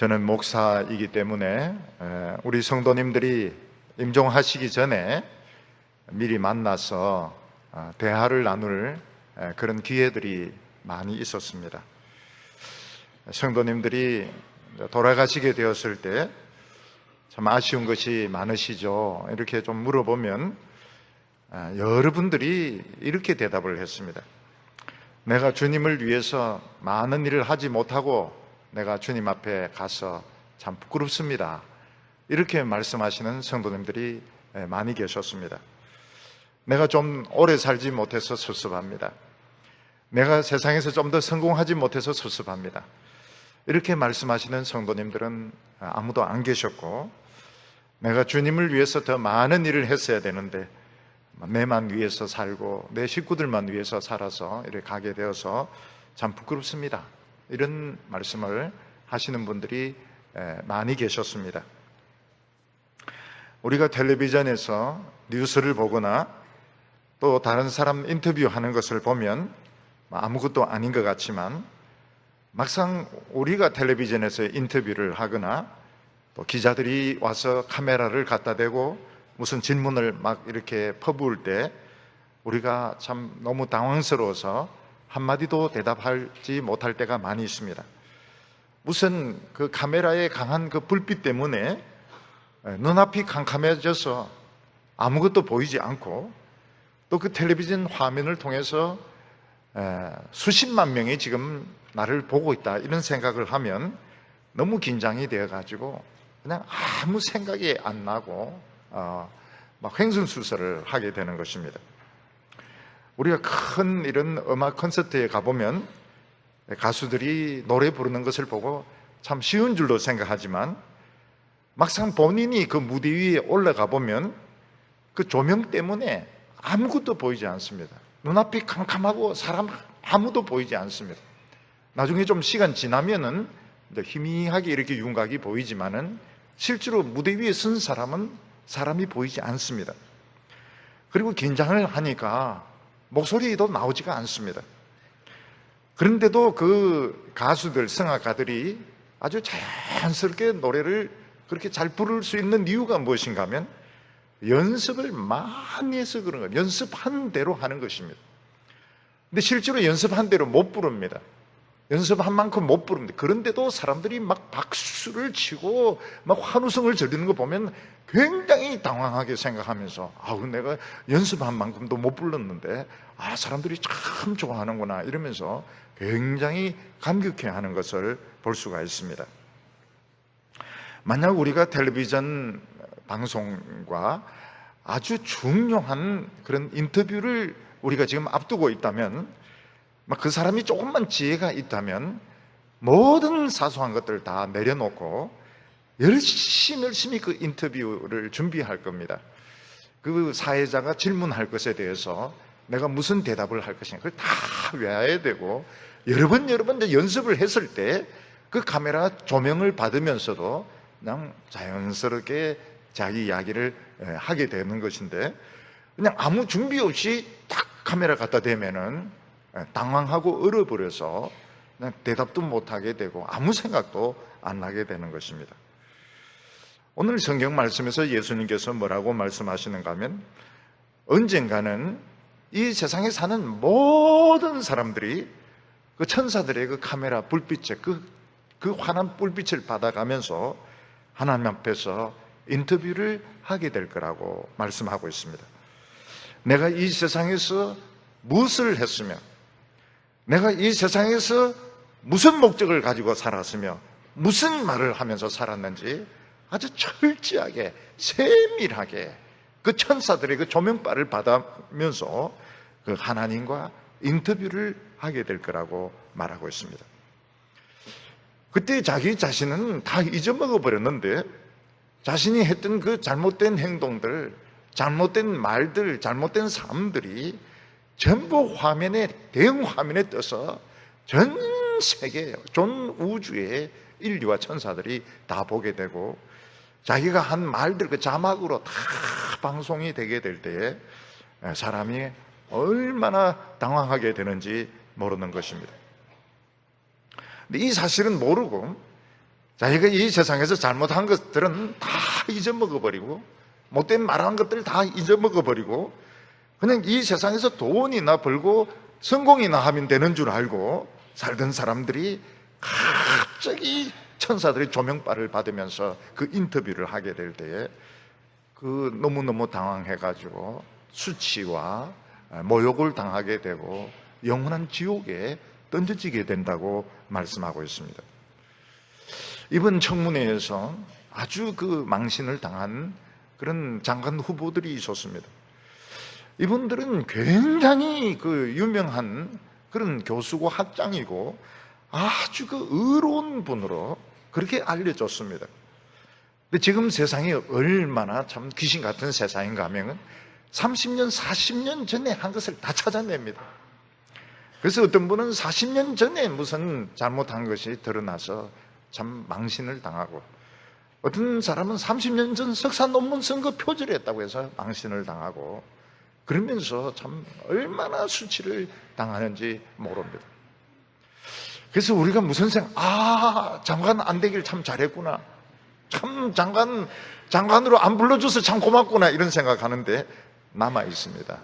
저는 목사이기 때문에 우리 성도님들이 임종하시기 전에 미리 만나서 대화를 나눌 그런 기회들이 많이 있었습니다. 성도님들이 돌아가시게 되었을 때 참 아쉬운 것이 많으시죠? 이렇게 좀 물어보면 여러분들이 이렇게 대답을 했습니다. 내가 주님을 위해서 많은 일을 하지 못하고 내가 주님 앞에 가서 참 부끄럽습니다. 이렇게 말씀하시는 성도님들이 많이 계셨습니다. 내가 좀 오래 살지 못해서 섭섭합니다. 내가 세상에서 좀 더 성공하지 못해서 섭섭합니다. 이렇게 말씀하시는 성도님들은 아무도 안 계셨고, 내가 주님을 위해서 더 많은 일을 했어야 되는데 내만 위해서 살고 내 식구들만 위해서 살아서 이렇게 가게 되어서 참 부끄럽습니다. 이런 말씀을 하시는 분들이 많이 계셨습니다. 우리가 텔레비전에서 뉴스를 보거나 또 다른 사람 인터뷰하는 것을 보면 아무것도 아닌 것 같지만, 막상 우리가 텔레비전에서 인터뷰를 하거나 또 기자들이 와서 카메라를 갖다 대고 무슨 질문을 막 이렇게 퍼부을 때 우리가 참 너무 당황스러워서 한마디도 대답하지 못할 때가 많이 있습니다. 무슨 그 카메라의 강한 그 불빛 때문에 눈앞이 캄캄해져서 아무것도 보이지 않고, 또 그 텔레비전 화면을 통해서 수십만 명이 지금 나를 보고 있다, 이런 생각을 하면 너무 긴장이 되어가지고 그냥 아무 생각이 안 나고 막 횡설수설을 하게 되는 것입니다. 우리가 큰 이런 음악 콘서트에 가보면 가수들이 노래 부르는 것을 보고 참 쉬운 줄로 생각하지만, 막상 본인이 그 무대 위에 올라가 보면 그 조명 때문에 아무것도 보이지 않습니다. 눈앞이 캄캄하고 사람 아무도 보이지 않습니다. 나중에 좀 시간 지나면은 희미하게 이렇게 윤곽이 보이지만은 실제로 무대 위에 선 사람은 사람이 보이지 않습니다. 그리고 긴장을 하니까 목소리도 나오지가 않습니다. 그런데도 그 가수들, 성악가들이 아주 자연스럽게 노래를 그렇게 잘 부를 수 있는 이유가 무엇인가 하면 연습을 많이 해서 그런 거예요. 연습한 대로 하는 것입니다. 근데 실제로 연습한 대로 못 부릅니다. 연습한 만큼 못 부릅니다. 그런데도 사람들이 막 박수를 치고 막 환호성을 지르는 거 보면 굉장히 당황하게 생각하면서, 내가 연습한 만큼도 못 불렀는데 사람들이 참 좋아하는구나, 이러면서 굉장히 감격해하는 것을 볼 수가 있습니다. 만약 우리가 텔레비전 방송과 아주 중요한 그런 인터뷰를 우리가 지금 앞두고 있다면, 그 사람이 조금만 지혜가 있다면 모든 사소한 것들을 다 내려놓고 열심히 그 인터뷰를 준비할 겁니다. 그 사회자가 질문할 것에 대해서 내가 무슨 대답을 할 것인가, 그걸 다 외워야 되고, 여러 번 연습을 했을 때 그 카메라 조명을 받으면서도 그냥 자연스럽게 자기 이야기를 하게 되는 것인데, 그냥 아무 준비 없이 딱 카메라 갖다 대면은 당황하고 얼어버려서 그냥 대답도 못하게 되고 아무 생각도 안 나게 되는 것입니다. 오늘 성경 말씀에서 예수님께서 뭐라고 말씀하시는가 하면, 언젠가는 이 세상에 사는 모든 사람들이 그 천사들의 그 카메라 불빛에 그 환한 불빛을 받아가면서 하나님 앞에서 인터뷰를 하게 될 거라고 말씀하고 있습니다. 내가 이 세상에서 무엇을 했으며, 내가 이 세상에서 무슨 목적을 가지고 살았으며 무슨 말을 하면서 살았는지 아주 철저하게 세밀하게 그 천사들의 그 조명바를 받으면서 그 하나님과 인터뷰를 하게 될 거라고 말하고 있습니다. 그때 자기 자신은 다 잊어먹어 버렸는데, 자신이 했던 그 잘못된 행동들, 잘못된 말들, 잘못된 삶들이 전부 대형 화면에 떠서 전 세계, 전 우주의 인류와 천사들이 다 보게 되고, 자기가 한 말들 그 자막으로 다 방송이 되게 될 때에 사람이 얼마나 당황하게 되는지 모르는 것입니다. 근데 이 사실은 모르고 자기가 이 세상에서 잘못한 것들은 다 잊어먹어버리고, 못된 말한 것들 다 잊어먹어버리고, 그냥 이 세상에서 돈이나 벌고 성공이나 하면 되는 줄 알고 살던 사람들이 갑자기 천사들의 조명빨을 받으면서 그 인터뷰를 하게 될 때에 그 너무너무 당황해가지고 수치와 모욕을 당하게 되고 영원한 지옥에 던져지게 된다고 말씀하고 있습니다. 이번 청문회에서 아주 그 망신을 당한 그런 장관 후보들이 있었습니다. 이분들은 굉장히 그 유명한 그런 교수고 학장이고 아주 그 의로운 분으로 그렇게 알려졌습니다. 근데 지금 세상이 얼마나 참 귀신 같은 세상인가 하면 30년, 40년 전에 한 것을 다 찾아냅니다. 그래서 어떤 분은 40년 전에 무슨 잘못한 것이 드러나서 참 망신을 당하고, 어떤 사람은 30년 전 석사 논문 쓴 거 표절했다고 해서 망신을 당하고, 그러면서 참 얼마나 수치를 당하는지 모릅니다. 그래서 우리가 무슨 생각, 장관 안 되길 참 잘했구나, 참 장관으로 안 불러줘서 참 고맙구나, 이런 생각하는데 남아 있습니다.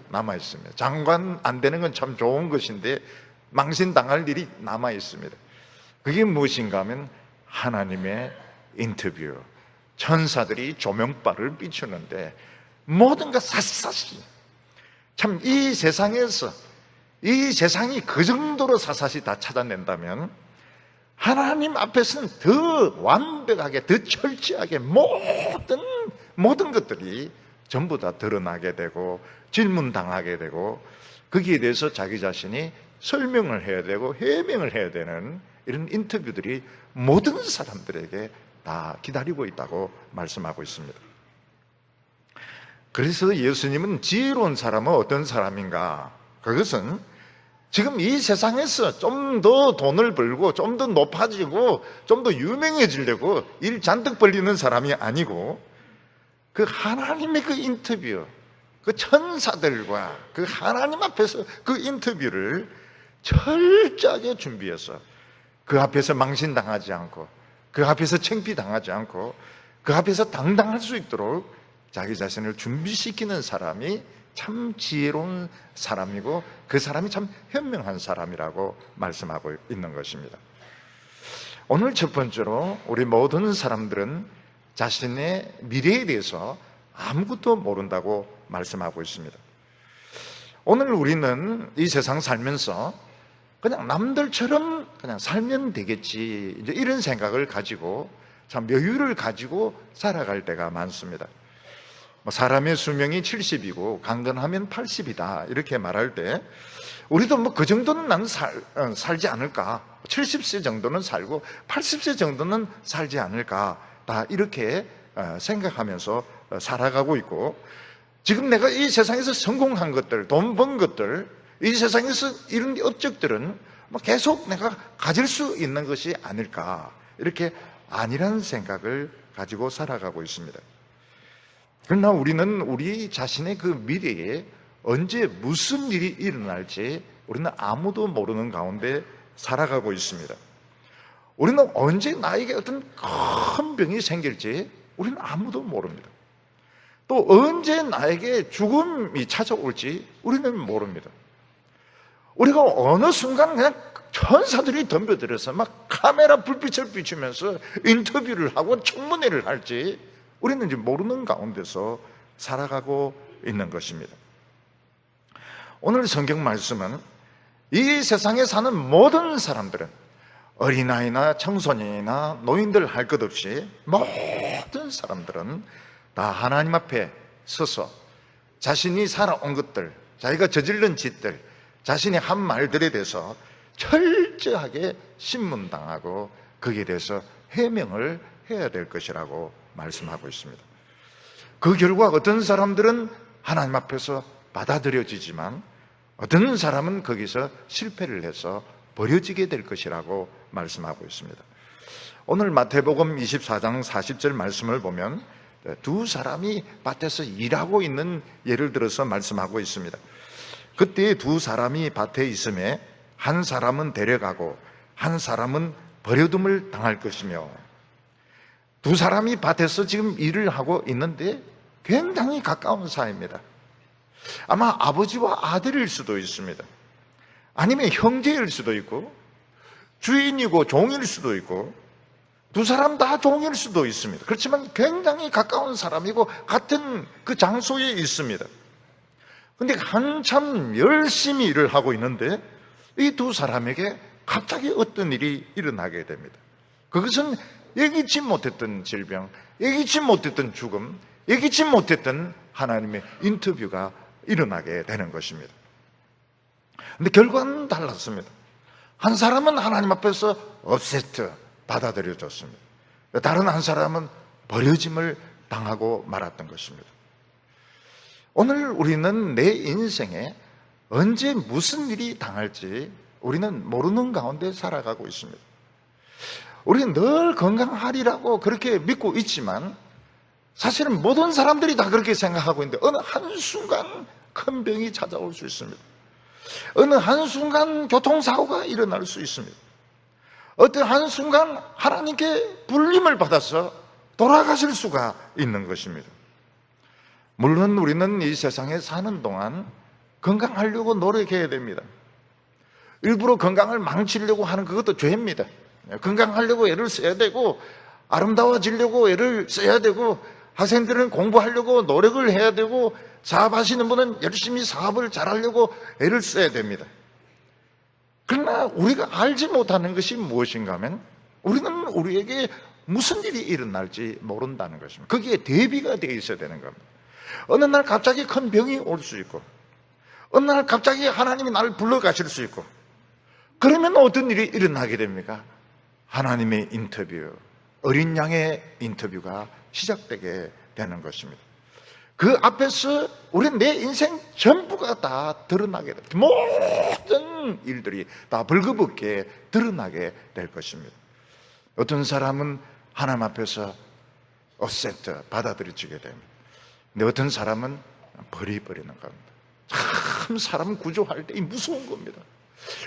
장관 안 되는 건 참 좋은 것인데 망신 당할 일이 남아 있습니다. 그게 무엇인가 하면 하나님의 인터뷰, 천사들이 조명빨을 비추는데 모든 것 샅샅이, 참 이 세상에서 이 세상이 그 정도로 샅샅이 다 찾아낸다면 하나님 앞에서는 더 완벽하게, 더 철저하게 모든 것들이 전부 다 드러나게 되고 질문당하게 되고, 거기에 대해서 자기 자신이 설명을 해야 되고 해명을 해야 되는 이런 인터뷰들이 모든 사람들에게 다 기다리고 있다고 말씀하고 있습니다. 그래서 예수님은 지혜로운 사람은 어떤 사람인가? 그것은 지금 이 세상에서 좀 더 돈을 벌고 좀 더 높아지고 좀 더 유명해지려고 일 잔뜩 벌리는 사람이 아니고, 그 하나님의 그 인터뷰, 그 천사들과 그 하나님 앞에서 그 인터뷰를 철저하게 준비해서 그 앞에서 망신당하지 않고, 그 앞에서 창피당하지 않고, 그 앞에서 당당할 수 있도록 자기 자신을 준비시키는 사람이 참 지혜로운 사람이고, 그 사람이 참 현명한 사람이라고 말씀하고 있는 것입니다. 오늘 첫 번째로 우리 모든 사람들은 자신의 미래에 대해서 아무것도 모른다고 말씀하고 있습니다. 오늘 우리는 이 세상 살면서 그냥 남들처럼 그냥 살면 되겠지, 이제 이런 생각을 가지고 참 여유를 가지고 살아갈 때가 많습니다. 사람의 수명이 70이고 강건하면 80이다 이렇게 말할 때 우리도 그 정도는 나는 살지 않을까, 70세 정도는 살고 80세 정도는 살지 않을까, 다 이렇게 생각하면서 살아가고 있고, 지금 내가 이 세상에서 성공한 것들, 돈 번 것들, 이 세상에서 이런 업적들은 계속 내가 가질 수 있는 것이 아닐까, 이렇게 아니라는 생각을 가지고 살아가고 있습니다. 그러나 우리는 우리 자신의 그 미래에 언제 무슨 일이 일어날지 우리는 아무도 모르는 가운데 살아가고 있습니다. 우리는 언제 나에게 어떤 큰 병이 생길지 우리는 아무도 모릅니다. 또 언제 나에게 죽음이 찾아올지 우리는 모릅니다. 우리가 어느 순간 그냥 천사들이 덤벼들어서 막 카메라 불빛을 비추면서 인터뷰를 하고 청문회를 할지 우리는 이제 모르는 가운데서 살아가고 있는 것입니다. 오늘 성경 말씀은 이 세상에 사는 모든 사람들은 어린아이나 청소년이나 노인들 할 것 없이 모든 사람들은 다 하나님 앞에 서서 자신이 살아온 것들, 자기가 저지른 짓들, 자신이 한 말들에 대해서 철저하게 신문당하고 거기에 대해서 해명을 해야 될 것이라고 말씀하고 있습니다. 그 결과 어떤 사람들은 하나님 앞에서 받아들여지지만 어떤 사람은 거기서 실패를 해서 버려지게 될 것이라고 말씀하고 있습니다. 오늘 마태복음 24장 40절 말씀을 보면 두 사람이 밭에서 일하고 있는 예를 들어서 말씀하고 있습니다. 그때 두 사람이 밭에 있음에 한 사람은 데려가고 한 사람은 버려둠을 당할 것이며, 두 사람이 밭에서 지금 일을 하고 있는데 굉장히 가까운 사이입니다. 아마 아버지와 아들일 수도 있습니다. 아니면 형제일 수도 있고 주인이고 종일 수도 있고 두 사람 다 종일 수도 있습니다. 그렇지만 굉장히 가까운 사람이고 같은 그 장소에 있습니다. 근데 한참 열심히 일을 하고 있는데 이 두 사람에게 갑자기 어떤 일이 일어나게 됩니다. 그것은 예기치 못했던 질병, 예기치 못했던 죽음, 예기치 못했던 하나님의 인터뷰가 일어나게 되는 것입니다. 근데 결과는 달랐습니다. 한 사람은 하나님 앞에서 업세트 받아들여졌습니다. 다른 한 사람은 버려짐을 당하고 말았던 것입니다. 오늘 우리는 내 인생에 언제 무슨 일이 당할지 우리는 모르는 가운데 살아가고 있습니다. 우리는 늘 건강하리라고 그렇게 믿고 있지만 사실은 모든 사람들이 다 그렇게 생각하고 있는데 어느 한순간 큰 병이 찾아올 수 있습니다. 어느 한순간 교통사고가 일어날 수 있습니다. 어떤 한순간 하나님께 불림을 받아서 돌아가실 수가 있는 것입니다. 물론 우리는 이 세상에 사는 동안 건강하려고 노력해야 됩니다. 일부러 건강을 망치려고 하는 그것도 죄입니다. 건강하려고 애를 써야 되고 아름다워지려고 애를 써야 되고 학생들은 공부하려고 노력을 해야 되고 사업하시는 분은 열심히 사업을 잘하려고 애를 써야 됩니다. 그러나 우리가 알지 못하는 것이 무엇인가 하면 우리는 우리에게 무슨 일이 일어날지 모른다는 것입니다. 거기에 대비가 되어 있어야 되는 겁니다. 어느 날 갑자기 큰 병이 올 수 있고 어느 날 갑자기 하나님이 나를 불러가실 수 있고 그러면 어떤 일이 일어나게 됩니까? 하나님의 인터뷰, 어린 양의 인터뷰가 시작되게 되는 것입니다. 그 앞에서 우리는 내 인생 전부가 다 드러나게 됩니다. 모든 일들이 다 벌거벗게 드러나게 될 것입니다. 어떤 사람은 하나님 앞에서 어세트 받아들여지게 됩니다. 근데 어떤 사람은 버리버리는 겁니다. 참 사람 구조할 때 무서운 겁니다.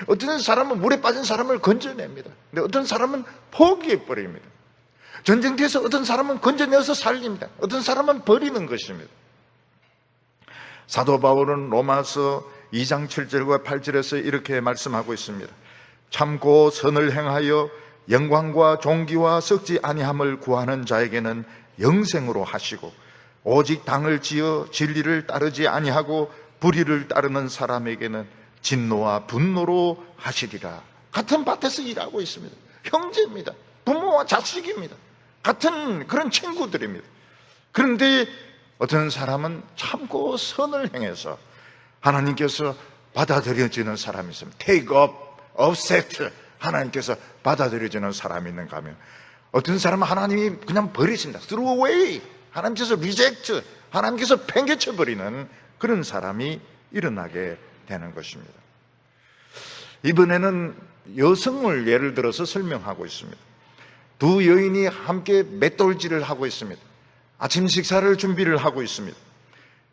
어떤 사람은 물에 빠진 사람을 건져냅니다. 근데 어떤 사람은 포기해버립니다. 전쟁터에서 어떤 사람은 건져내서 살립니다. 어떤 사람은 버리는 것입니다. 사도 바울은 로마서 2장 7절과 8절에서 이렇게 말씀하고 있습니다. 참고 선을 행하여 영광과 존귀와 썩지 아니함을 구하는 자에게는 영생으로 하시고 오직 당을 지어 진리를 따르지 아니하고 불의를 따르는 사람에게는 진노와 분노로 하시리라. 같은 밭에서 일하고 있습니다. 형제입니다. 부모와 자식입니다. 같은 그런 친구들입니다. 그런데 어떤 사람은 참고 선을 행해서 하나님께서 받아들여지는 사람이 있습니다. Take up, offset 하나님께서 받아들여지는 사람이 있는가 하면 어떤 사람은 하나님이 그냥 버리신다. Throw away 하나님께서 reject 하나님께서 팽개쳐버리는 그런 사람이 일어나게 되는 것입니다. 이번에는 여성을 예를 들어서 설명하고 있습니다. 두 여인이 함께 맷돌질을 하고 있습니다. 아침 식사를 준비를 하고 있습니다.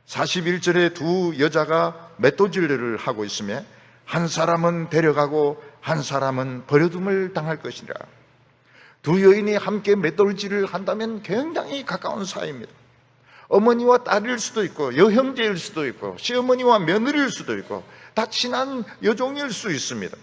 41절에 두 여자가 맷돌질을 하고 있으며 한 사람은 데려가고 한 사람은 버려둠을 당할 것이라. 두 여인이 함께 맷돌질을 한다면 굉장히 가까운 사이입니다. 어머니와 딸일 수도 있고 여형제일 수도 있고 시어머니와 며느리일 수도 있고 다 친한 여종일 수 있습니다.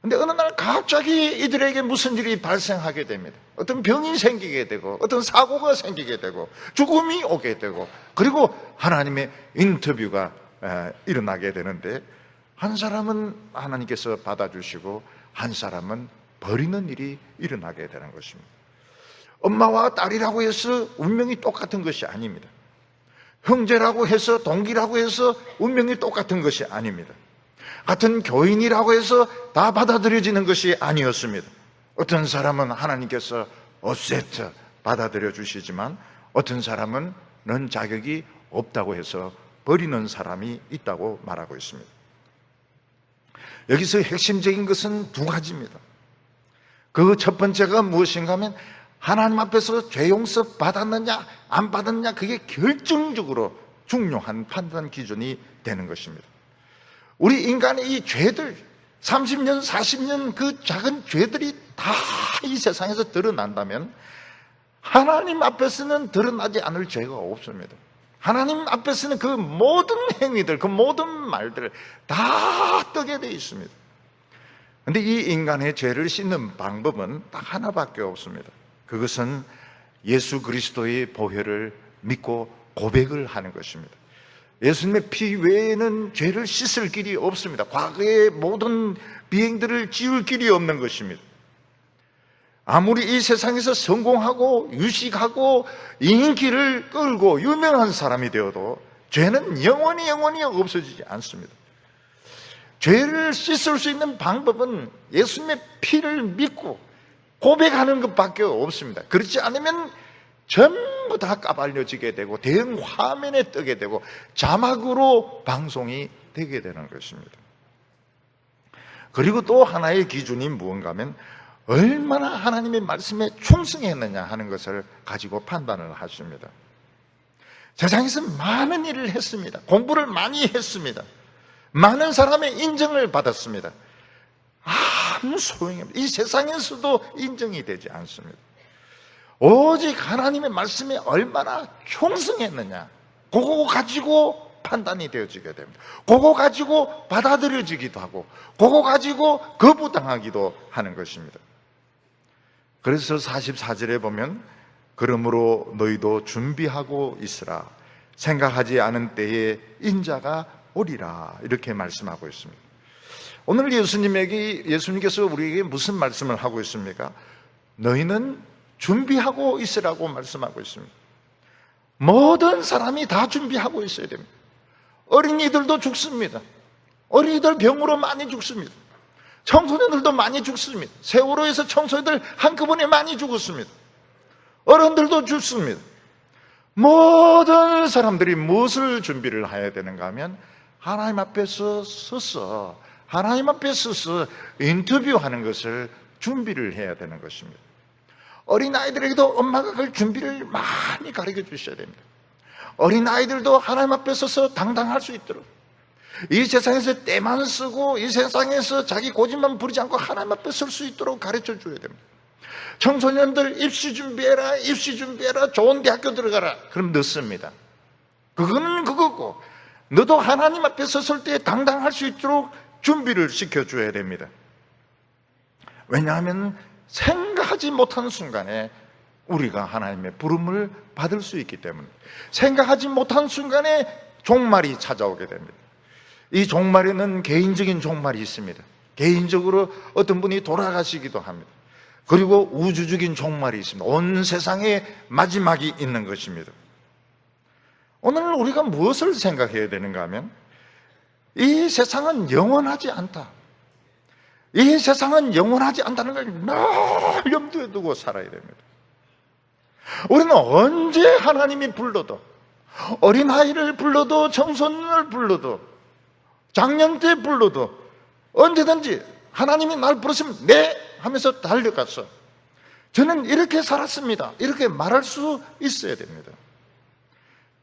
그런데 어느 날 갑자기 이들에게 무슨 일이 발생하게 됩니다. 어떤 병이 생기게 되고 어떤 사고가 생기게 되고 죽음이 오게 되고 그리고 하나님의 인터뷰가 일어나게 되는데 한 사람은 하나님께서 받아주시고 한 사람은 버리는 일이 일어나게 되는 것입니다. 엄마와 딸이라고 해서 운명이 똑같은 것이 아닙니다. 형제라고 해서 동기라고 해서 운명이 똑같은 것이 아닙니다. 같은 교인이라고 해서 다 받아들여지는 것이 아니었습니다. 어떤 사람은 하나님께서 어세트 받아들여 주시지만 어떤 사람은 넌 자격이 없다고 해서 버리는 사람이 있다고 말하고 있습니다. 여기서 핵심적인 것은 두 가지입니다. 그 첫 번째가 무엇인가 하면 하나님 앞에서 죄 용서 받았느냐 안 받았느냐 그게 결정적으로 중요한 판단 기준이 되는 것입니다. 우리 인간의 이 죄들 30년 40년 그 작은 죄들이 다 이 세상에서 드러난다면 하나님 앞에서는 드러나지 않을 죄가 없습니다. 하나님 앞에서는 그 모든 행위들, 그 모든 말들 다 뜨게 되어 있습니다. 그런데 이 인간의 죄를 씻는 방법은 딱 하나밖에 없습니다. 그것은 예수 그리스도의 보혈을 믿고 고백을 하는 것입니다. 예수님의 피 외에는 죄를 씻을 길이 없습니다. 과거의 모든 비행들을 지울 길이 없는 것입니다. 아무리 이 세상에서 성공하고 유식하고 인기를 끌고 유명한 사람이 되어도 죄는 영원히 없어지지 않습니다. 죄를 씻을 수 있는 방법은 예수님의 피를 믿고 고백하는 것밖에 없습니다. 그렇지 않으면 전부 다 까발려지게 되고 대형 화면에 뜨게 되고 자막으로 방송이 되게 되는 것입니다. 그리고 또 하나의 기준이 무언가 하면 얼마나 하나님의 말씀에 충성했느냐 하는 것을 가지고 판단을 하십니다. 세상에서 많은 일을 했습니다. 공부를 많이 했습니다. 많은 사람의 인정을 받았습니다. 아무 소용이 없습니다. 이 세상에서도 인정이 되지 않습니다. 오직 하나님의 말씀에 얼마나 충성했느냐, 그거 가지고 판단이 되어지게 됩니다. 그거 가지고 받아들여지기도 하고 그거 가지고 거부당하기도 하는 것입니다. 그래서 44절에 보면 그러므로 너희도 준비하고 있으라. 생각하지 않은 때에 인자가 오리라. 이렇게 말씀하고 있습니다. 오늘 예수님께서 우리에게 무슨 말씀을 하고 있습니까? 너희는 준비하고 있으라고 말씀하고 있습니다. 모든 사람이 다 준비하고 있어야 됩니다. 어린이들도 죽습니다. 어린이들 병으로 많이 죽습니다. 청소년들도 많이 죽습니다. 세월호에서 청소년들 한꺼번에 많이 죽었습니다. 어른들도 죽습니다. 모든 사람들이 무엇을 준비를 해야 되는가 하면 하나님 앞에서 서서 하나님 앞에 서서 인터뷰하는 것을 준비를 해야 되는 것입니다. 어린아이들에게도 엄마가 그 준비를 많이 가르쳐 주셔야 됩니다. 어린아이들도 하나님 앞에 서서 당당할 수 있도록, 이 세상에서 때만 쓰고 이 세상에서 자기 고집만 부리지 않고 하나님 앞에 설 수 있도록 가르쳐 줘야 됩니다. 청소년들 입시 준비해라, 좋은 대학교 들어가라. 그럼 늦습니다. 그거는 그거고, 너도 하나님 앞에 섰을 때 당당할 수 있도록 준비를 시켜줘야 됩니다. 왜냐하면 생각하지 못한 순간에 우리가 하나님의 부름을 받을 수 있기 때문에, 생각하지 못한 순간에 종말이 찾아오게 됩니다. 이 종말에는 개인적인 종말이 있습니다. 개인적으로 어떤 분이 돌아가시기도 합니다. 그리고 우주적인 종말이 있습니다. 온 세상에 마지막이 있는 것입니다. 오늘 우리가 무엇을 생각해야 되는가 하면, 이 세상은 영원하지 않다. 이 세상은 영원하지 않다는 걸 늘 염두에 두고 살아야 됩니다. 우리는 언제 하나님이 불러도, 어린아이를 불러도, 청소년을 불러도, 장년 때 불러도 언제든지 하나님이 날 부르시면 네 하면서 달려갔어. 저는 이렇게 살았습니다. 이렇게 말할 수 있어야 됩니다.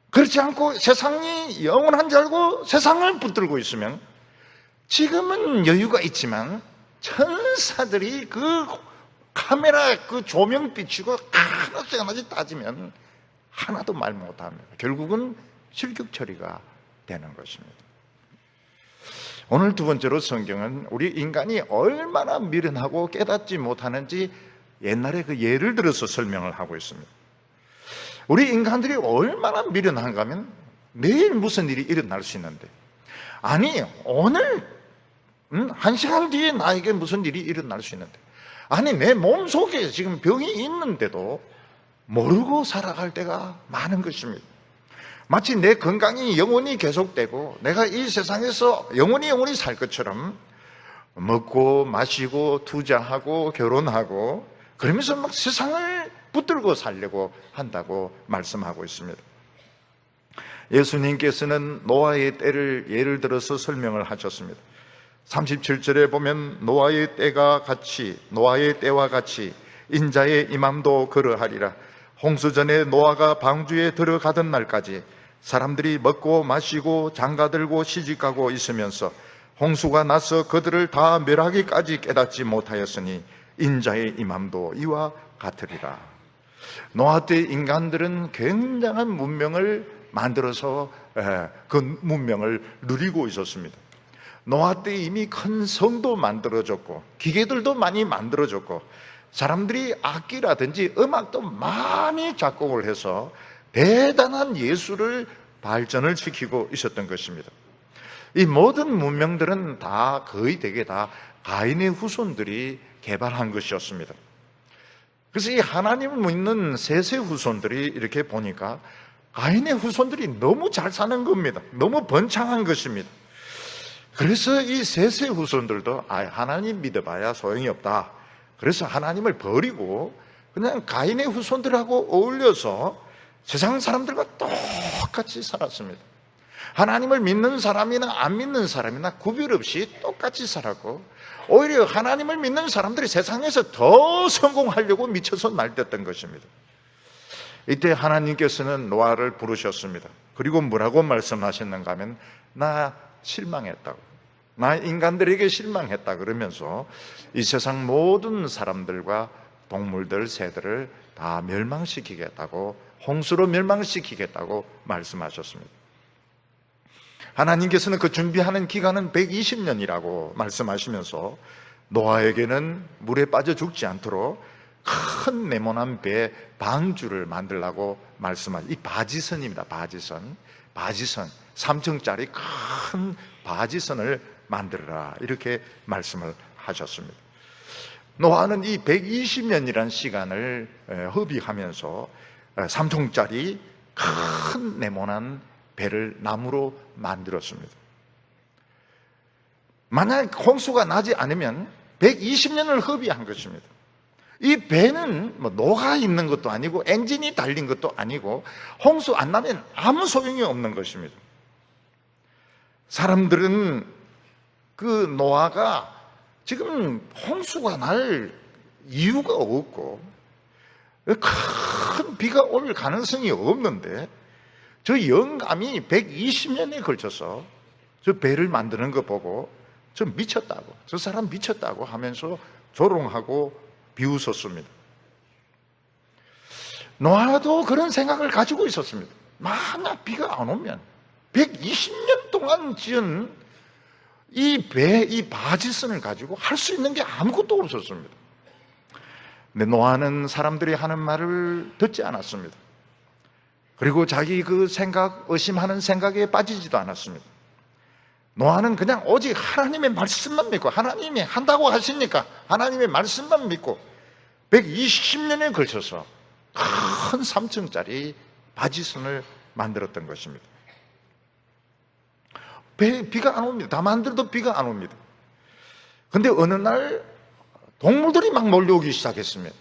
그렇지 않고 세상이 영원한 줄 알고 세상을 붙들고 있으면, 지금은 여유가 있지만 천사들이 그 카메라 그 조명 비추고 하나씩 따지면 하나도 말 못합니다. 결국은 실격 처리가 되는 것입니다. 오늘 두 번째로 성경은 우리 인간이 얼마나 미련하고 깨닫지 못하는지 옛날에 그 예를 들어서 설명을 하고 있습니다. 우리 인간들이 얼마나 미련한가 하면, 내일 무슨 일이 일어날 수 있는데, 아니 오늘 1시간 뒤에 나에게 무슨 일이 일어날 수 있는데, 아니 내 몸속에 지금 병이 있는데도 모르고 살아갈 때가 많은 것입니다. 마치 내 건강이 영원히 계속되고 내가 이 세상에서 영원히 살 것처럼 먹고 마시고 투자하고 결혼하고 그러면서 막 세상을 붙들고 살려고 한다고 말씀하고 있습니다. 예수님께서는 노아의 때를 예를 들어서 설명을 하셨습니다. 37절에 보면 노아의 때와 같이 인자의 임함도 그러하리라. 홍수전에 노아가 방주에 들어가던 날까지 사람들이 먹고 마시고 장가들고 시집가고 있으면서 홍수가 나서 그들을 다 멸하기까지 깨닫지 못하였으니 인자의 임함도 이와 같으리라. 노아 때 인간들은 굉장한 문명을 만들어서 그 문명을 누리고 있었습니다. 노아 때 이미 큰 성도 만들어졌고 기계들도 많이 만들어졌고 사람들이 악기라든지 음악도 많이 작곡을 해서 대단한 예술을 발전을 시키고 있었던 것입니다. 이 모든 문명들은 다 거의 대개 다 가인의 후손들이 개발한 것이었습니다. 그래서 이 하나님을 믿는 셋의 후손들이 이렇게 보니까 가인의 후손들이 너무 잘 사는 겁니다. 너무 번창한 것입니다. 그래서 이 셋의 후손들도 하나님 믿어봐야 소용이 없다. 그래서 하나님을 버리고 그냥 가인의 후손들하고 어울려서 세상 사람들과 똑같이 살았습니다. 하나님을 믿는 사람이나 안 믿는 사람이나 구별 없이 똑같이 살았고, 오히려 하나님을 믿는 사람들이 세상에서 더 성공하려고 미쳐서 날뛰었던 것입니다. 이때 하나님께서는 노아를 부르셨습니다. 그리고 뭐라고 말씀하셨는가 하면 나 실망했다고, 나 인간들에게 실망했다 그러면서 이 세상 모든 사람들과 동물들, 새들을 다 멸망시키겠다고, 홍수로 멸망시키겠다고 말씀하셨습니다. 하나님께서는 그 준비하는 기간은 120년이라고 말씀하시면서 노아에게는 물에 빠져 죽지 않도록 큰 네모난 배 방주를 만들라고 말씀하셨습니다. 이 바지선입니다. 바지선 3층짜리 큰 바지선을 만들어라, 이렇게 말씀을 하셨습니다. 노아는 이 120년이라는 시간을 허비하면서 3층짜리 큰 네모난 배를 나무로 만들었습니다. 만약 홍수가 나지 않으면 120년을 허비한 것입니다. 이 배는 뭐 녹아 있는 것도 아니고 엔진이 달린 것도 아니고 홍수 안 나면 아무 소용이 없는 것입니다. 사람들은 그 노아가 지금 홍수가 날 이유가 없고 큰 비가 올 가능성이 없는데 저 영감이 120년에 걸쳐서 저 배를 만드는 거 보고 저 미쳤다고, 저 사람 미쳤다고 하면서 조롱하고 비웃었습니다. 노아도 그런 생각을 가지고 있었습니다. 만약 비가 안 오면 120년 동안 지은 이 배, 이 바지선을 가지고 할 수 있는 게 아무것도 없었습니다. 근데 노아는 사람들이 하는 말을 듣지 않았습니다. 그리고 자기 그 생각, 의심하는 생각에 빠지지도 않았습니다. 노아는 그냥 오직 하나님의 말씀만 믿고, 하나님이 한다고 하시니까 하나님의 말씀만 믿고 120년에 걸쳐서 큰 3층짜리 바지선을 만들었던 것입니다. 비가 안 옵니다. 다 만들어도 비가 안 옵니다. 근데 어느 날 동물들이 막 몰려오기 시작했습니다.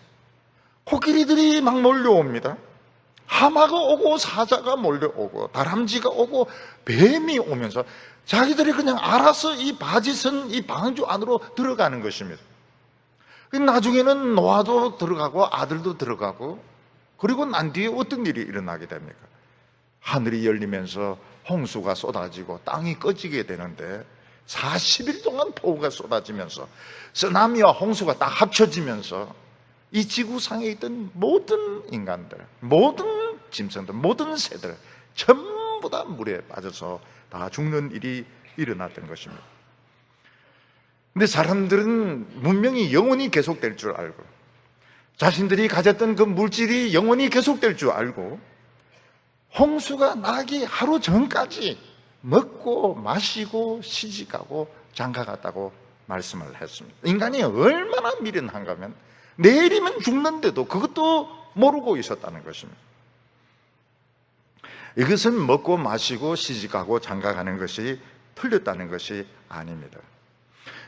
코끼리들이 막 몰려옵니다. 하마가 오고 사자가 몰려오고 다람쥐가 오고 뱀이 오면서 자기들이 그냥 알아서 이 바지선, 이 방주 안으로 들어가는 것입니다. 나중에는 노아도 들어가고 아들도 들어가고, 그리고 난 뒤에 어떤 일이 일어나게 됩니까? 하늘이 열리면서 홍수가 쏟아지고 땅이 꺼지게 되는데 40일 동안 폭우가 쏟아지면서 쓰나미와 홍수가 딱 합쳐지면서 이 지구상에 있던 모든 인간들, 모든 짐승들, 모든 새들 전부 다 물에 빠져서 다 죽는 일이 일어났던 것입니다. 근데 사람들은 문명이 영원히 계속될 줄 알고, 자신들이 가졌던 그 물질이 영원히 계속될 줄 알고, 홍수가 나기 하루 전까지 먹고 마시고 시집가고 장가갔다고 말씀을 했습니다. 인간이 얼마나 미련한가 하면 내일이면 죽는데도 그것도 모르고 있었다는 것입니다. 이것은 먹고 마시고 시집가고 장가가는 것이 틀렸다는 것이 아닙니다.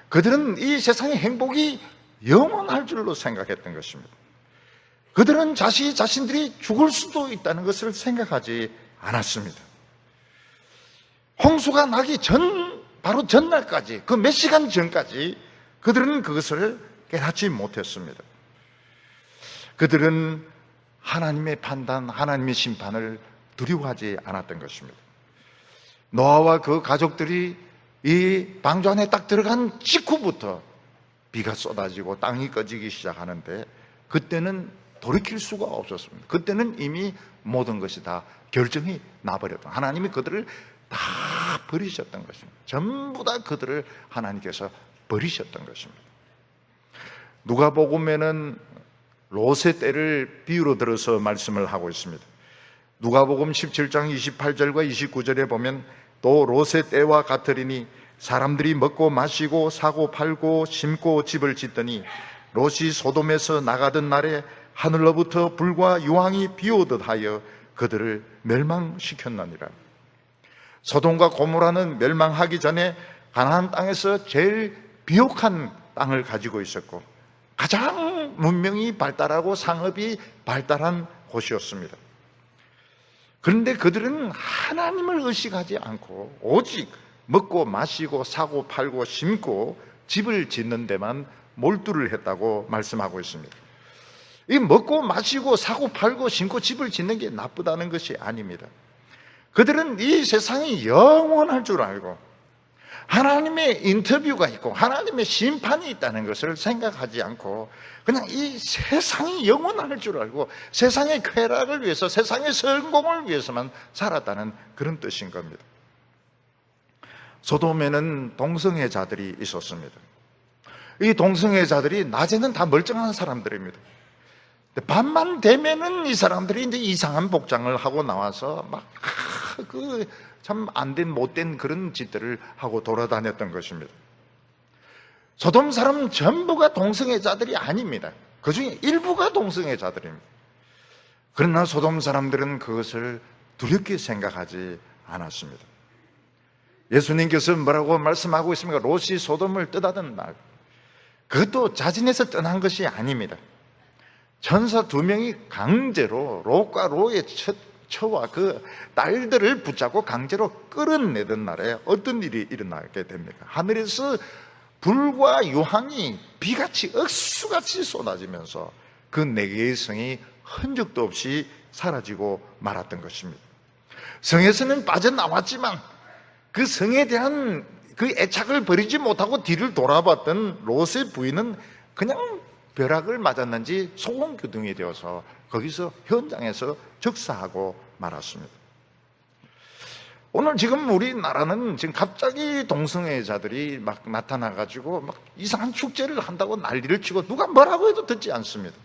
그들은 이 세상의 행복이 영원할 줄로 생각했던 것입니다. 그들은 자신들이 죽을 수도 있다는 것을 생각하지 않았습니다. 홍수가 나기 바로 전날까지, 그 몇 시간 전까지 그들은 그것을 깨닫지 못했습니다. 그들은 하나님의 판단, 하나님의 심판을 두려워하지 않았던 것입니다. 노아와 그 가족들이 이 방주 안에 딱 들어간 직후부터 비가 쏟아지고 땅이 꺼지기 시작하는데, 그때는 돌이킬 수가 없었습니다. 그때는 이미 모든 것이 다 결정이 나버렸던, 하나님이 그들을 다 버리셨던 것입니다. 전부 다 그들을 하나님께서 버리셨던 것입니다. 누가복음에는 롯의 때를 비유로 들어서 말씀을 하고 있습니다. 누가복음 17장 28절과 29절에 보면 또 롯의 때와 같으리니 사람들이 먹고 마시고 사고 팔고 심고 집을 짓더니 롯이 소돔에서 나가던 날에 하늘로부터 불과 유황이 비오듯 하여 그들을 멸망시켰느니라. 소돔과 고모라는 멸망하기 전에 가나안 땅에서 제일 비옥한 땅을 가지고 있었고 가장 문명이 발달하고 상업이 발달한 곳이었습니다. 그런데 그들은 하나님을 의식하지 않고 오직 먹고 마시고 사고 팔고 심고 집을 짓는 데만 몰두를 했다고 말씀하고 있습니다. 이 먹고 마시고 사고 팔고 심고 집을 짓는 게 나쁘다는 것이 아닙니다. 그들은 이 세상이 영원할 줄 알고 하나님의 인터뷰가 있고 하나님의 심판이 있다는 것을 생각하지 않고 그냥 이 세상이 영원할 줄 알고 세상의 쾌락을 위해서, 세상의 성공을 위해서만 살았다는 그런 뜻인 겁니다. 소돔에는 동성애자들이 있었습니다. 이 동성애자들이 낮에는 다 멀쩡한 사람들입니다. 밤만 되면은 이 사람들이 이제 이상한 복장을 하고 나와서 막 참 안된 못된 그런 짓들을 하고 돌아다녔던 것입니다. 소돔 사람 전부가 동성애자들이 아닙니다. 그 중에 일부가 동성애자들입니다. 그러나 소돔 사람들은 그것을 두렵게 생각하지 않았습니다. 예수님께서 뭐라고 말씀하고 있습니까? 롯이 소돔을 떠나던 날, 그것도 자진해서 떠난 것이 아닙니다. 천사 2명이 강제로 롯과 롯의 처와 그 딸들을 붙잡고 강제로 끌어내던 날에 어떤 일이 일어나게 됩니까? 하늘에서 불과 유황이 비같이 억수같이 쏟아지면서 그 4개의 성이 흔적도 없이 사라지고 말았던 것입니다. 성에서는 빠져나왔지만 그 성에 대한 그 애착을 버리지 못하고 뒤를 돌아봤던 롯의 부인은 그냥 벼락을 맞았는지 소금기둥이 되어서 거기서 현장에서 즉사하고 말았습니다. 오늘 지금 우리나라는 지금 갑자기 동성애자들이 막 나타나가지고 막 이상한 축제를 한다고 난리를 치고 누가 뭐라고 해도 듣지 않습니다.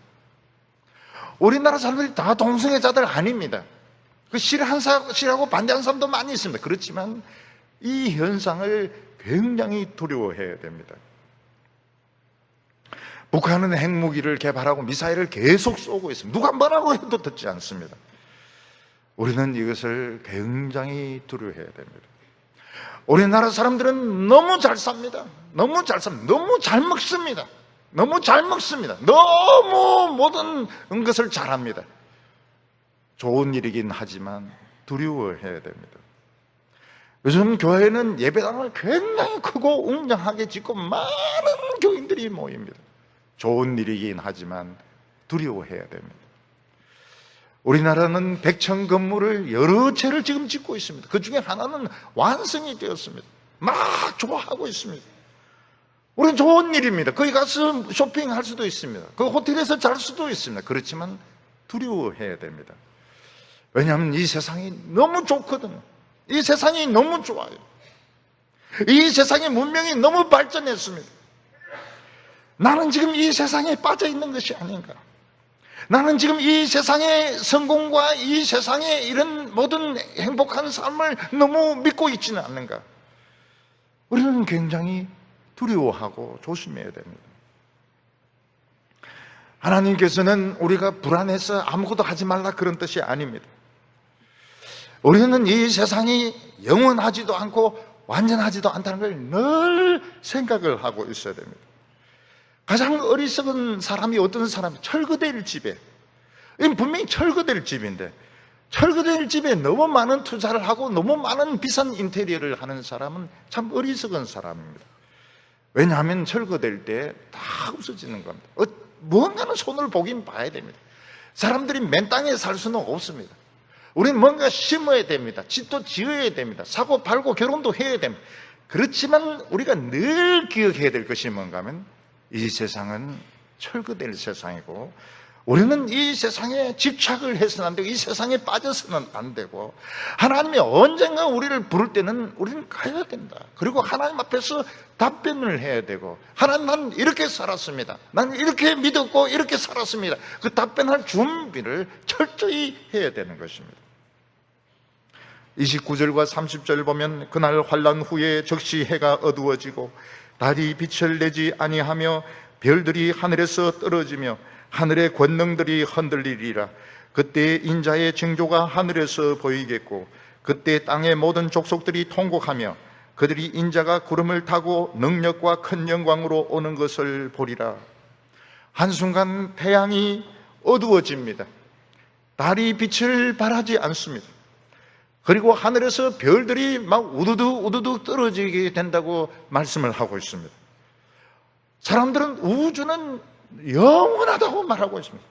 우리나라 사람들이 다 동성애자들 아닙니다. 그 싫어하고 반대하는 사람도 많이 있습니다. 그렇지만 이 현상을 굉장히 두려워해야 됩니다. 북한은 핵무기를 개발하고 미사일을 계속 쏘고 있습니다. 누가 뭐라고 해도 듣지 않습니다. 우리는 이것을 굉장히 두려워해야 됩니다. 우리나라 사람들은 너무 잘 삽니다. 너무 잘 삽니다. 너무 잘 먹습니다. 너무 잘 먹습니다. 너무 모든 것을 잘합니다. 좋은 일이긴 하지만 두려워해야 됩니다. 요즘 교회는 예배당을 굉장히 크고 웅장하게 짓고 많은 교인들이 모입니다. 좋은 일이긴 하지만 두려워해야 됩니다. 우리나라는 백천 건물을 여러 채를 지금 짓고 있습니다. 그 중에 하나는 완성이 되었습니다. 막 좋아하고 있습니다. 우리는 좋은 일입니다. 거기 가서 쇼핑할 수도 있습니다. 그 호텔에서 잘 수도 있습니다. 그렇지만 두려워해야 됩니다. 왜냐하면 이 세상이 너무 좋거든요. 이 세상이 너무 좋아요. 이 세상의 문명이 너무 발전했습니다. 나는 지금 이 세상에 빠져 있는 것이 아닌가? 나는 지금 이 세상의 성공과 이 세상의 이런 모든 행복한 삶을 너무 믿고 있지는 않는가? 우리는 굉장히 두려워하고 조심해야 됩니다. 하나님께서는 우리가 불안해서 아무것도 하지 말라 그런 뜻이 아닙니다. 우리는 이 세상이 영원하지도 않고 완전하지도 않다는 걸 늘 생각을 하고 있어야 됩니다. 가장 어리석은 사람이 어떤 사람이 철거될 집에, 분명히 철거될 집인데 철거될 집에 너무 많은 투자를 하고 너무 많은 비싼 인테리어를 하는 사람은 참 어리석은 사람입니다. 왜냐하면 철거될 때 다 없어지는 겁니다. 뭔가는 손을 보긴 봐야 됩니다. 사람들이 맨 땅에 살 수는 없습니다. 우리는 뭔가 심어야 됩니다. 집도 지어야 됩니다. 사고 팔고 결혼도 해야 됩니다. 그렇지만 우리가 늘 기억해야 될 것이 뭔가 하면 이 세상은 철거될 세상이고 우리는 이 세상에 집착을 해서는 안 되고 이 세상에 빠져서는 안 되고 하나님이 언젠가 우리를 부를 때는 우리는 가야 된다. 그리고 하나님 앞에서 답변을 해야 되고 하나님, 난 이렇게 살았습니다. 난 이렇게 믿었고 이렇게 살았습니다. 그 답변할 준비를 철저히 해야 되는 것입니다. 29절과 30절 보면 그날 환난 후에 적시 해가 어두워지고 달이 빛을 내지 아니하며 별들이 하늘에서 떨어지며 하늘의 권능들이 흔들리리라. 그때 인자의 징조가 하늘에서 보이겠고 그때 땅의 모든 족속들이 통곡하며 그들이 인자가 구름을 타고 능력과 큰 영광으로 오는 것을 보리라. 한순간 태양이 어두워집니다. 달이 빛을 발하지 않습니다. 그리고 하늘에서 별들이 막 우두둑 떨어지게 된다고 말씀을 하고 있습니다. 사람들은 우주는 영원하다고 말하고 있습니다.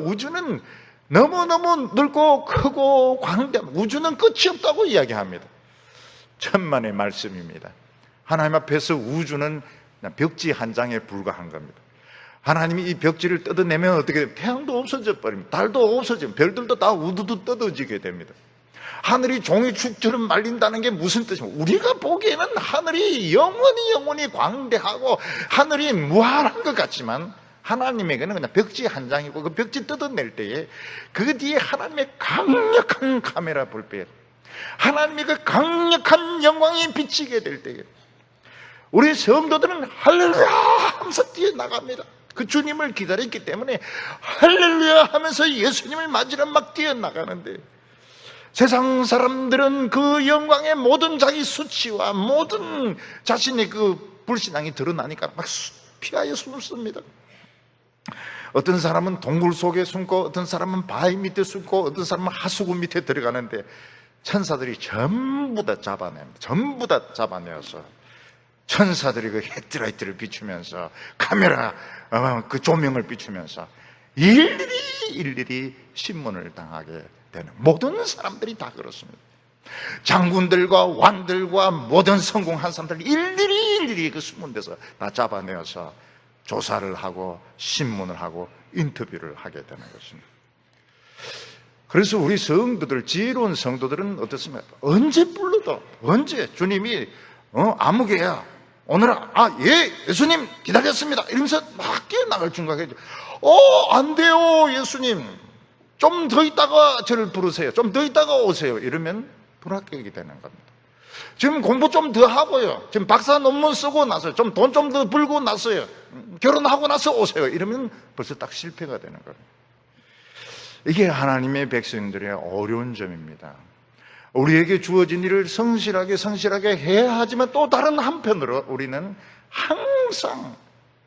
우주는 너무너무 넓고 크고 광대한, 우주는 끝이 없다고 이야기합니다. 천만의 말씀입니다. 하나님 앞에서 우주는 그냥 벽지 한 장에 불과한 겁니다. 하나님이 이 벽지를 뜯어내면 어떻게 돼요? 태양도 없어져 버립니다. 달도 없어지면 별들도 다 우두둑 뜯어지게 됩니다. 하늘이 종이축처럼 말린다는 게 무슨 뜻입니까? 우리가 보기에는 하늘이 영원히 광대하고 하늘이 무한한 것 같지만 하나님에게는 그냥 벽지 한 장이고 그 벽지 뜯어낼 때에 그 뒤에 하나님의 강력한 카메라 불빛, 하나님의 그 강력한 영광이 비치게 될 때에 우리 성도들은 할렐루야 하면서 뛰어나갑니다. 그 주님을 기다렸기 때문에 할렐루야 하면서 예수님을 맞으러 막 뛰어나가는데, 세상 사람들은 그 영광의 모든 자기 수치와 모든 자신의 그 불신앙이 드러나니까 막 피하여 숨습니다. 어떤 사람은 동굴 속에 숨고, 어떤 사람은 바위 밑에 숨고, 어떤 사람은 하수구 밑에 들어가는데 천사들이 전부 다 잡아냅니다. 전부 다 잡아내어서 천사들이 그 헤드라이트를 비추면서 카메라 그 조명을 비추면서 일일이 신문을 당하게 되는, 모든 사람들이 다 그렇습니다. 장군들과 왕들과 모든 성공한 사람들 일일이 그 숨은데서 다 잡아내어서 조사를 하고 신문을 하고 인터뷰를 하게 되는 것입니다. 그래서 우리 성도들, 지혜로운 성도들은 어떻습니까? 언제 불러도, 언제 주님이 아무개야 오늘 예수님 기다렸습니다 이러면서 막 깨어나갈 생각해야죠. 안 돼요 예수님, 좀 더 있다가 저를 부르세요, 좀 더 있다가 오세요 이러면 불합격이 되는 겁니다. 지금 공부 좀 더 하고요, 지금 박사 논문 쓰고 나서요, 좀 돈 좀 더 벌고 나서요, 결혼하고 나서 오세요 이러면 벌써 딱 실패가 되는 겁니다. 이게 하나님의 백성들의 어려운 점입니다. 우리에게 주어진 일을 성실하게 해야 하지만 또 다른 한편으로 우리는 항상